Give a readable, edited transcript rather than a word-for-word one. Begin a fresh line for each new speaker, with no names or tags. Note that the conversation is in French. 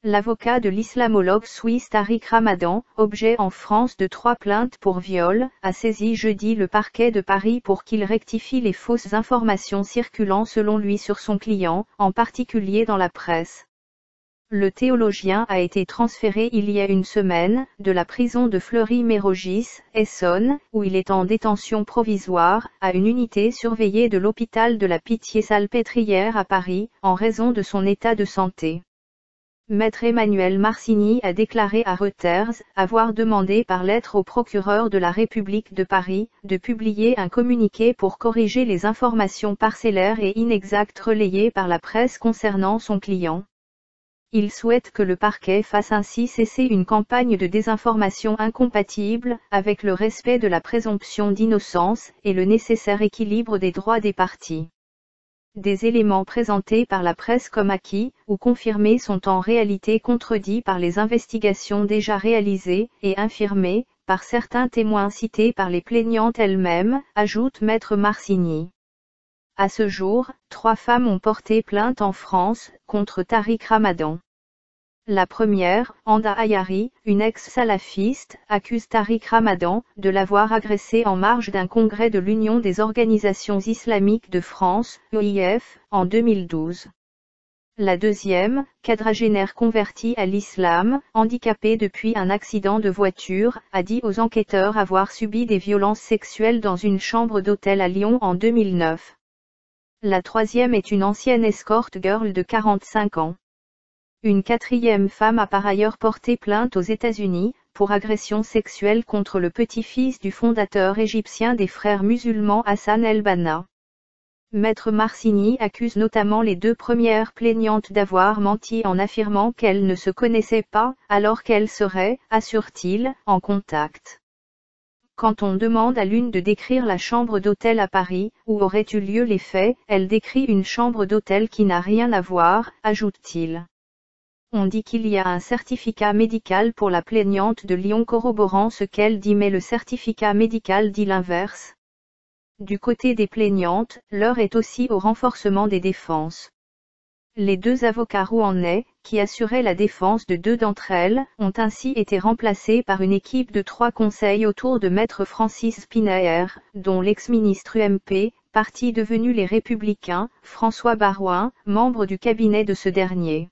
L'avocat de l'islamologue suisse Tariq Ramadan, objet en France de 3 plaintes pour viol, a saisi jeudi le parquet de Paris pour qu'il rectifie les fausses informations circulant selon lui sur son client, en particulier dans la presse. Le théologien a été transféré il y a une semaine, de la prison de Fleury-Mérogis, Essonne, où il est en détention provisoire, à une unité surveillée de l'hôpital de la Pitié-Salpêtrière à Paris, en raison de son état de santé. Maître Emmanuel Marcigny a déclaré à Reuters avoir demandé par lettre au procureur de la République de Paris de publier un communiqué pour corriger les informations parcellaires et inexactes relayées par la presse concernant son client. Il souhaite que le parquet fasse ainsi cesser une campagne de désinformation incompatible avec le respect de la présomption d'innocence et le nécessaire équilibre des droits des parties. Des éléments présentés par la presse comme acquis ou confirmés sont en réalité contredits par les investigations déjà réalisées et infirmés par certains témoins cités par les plaignantes elles-mêmes, ajoute Maître Marcigny. À ce jour, 3 femmes ont porté plainte en France contre Tariq Ramadan. La première, Anda Ayari, une ex-salafiste, accuse Tariq Ramadan de l'avoir agressée en marge d'un congrès de l'Union des organisations islamiques de France, UIF, en 2012. La deuxième, quadragénaire convertie à l'islam, handicapée depuis un accident de voiture, a dit aux enquêteurs avoir subi des violences sexuelles dans une chambre d'hôtel à Lyon en 2009. La troisième est une ancienne escort girl de 45 ans. Une quatrième femme a par ailleurs porté plainte aux États-Unis, pour agression sexuelle contre le petit-fils du fondateur égyptien des Frères musulmans Hassan el-Banna. Maître Marcigny accuse notamment les 2 premières plaignantes d'avoir menti en affirmant qu'elles ne se connaissaient pas, alors qu'elles seraient, assure-t-il, en contact. Quand on demande à l'une de décrire la chambre d'hôtel à Paris, où auraient eu lieu les faits, elle décrit une chambre d'hôtel qui n'a rien à voir, ajoute-t-il. On dit qu'il y a un certificat médical pour la plaignante de Lyon corroborant ce qu'elle dit, mais le certificat médical dit l'inverse. Du côté des plaignantes, l'heure est aussi au renforcement des défenses. Les 2 avocats rouennais, qui assuraient la défense de 2 d'entre elles, ont ainsi été remplacés par une équipe de 3 conseils autour de Maître Francis Spinaer, dont l'ex-ministre UMP, parti devenu les Républicains, François Baroin, membre du cabinet de ce dernier.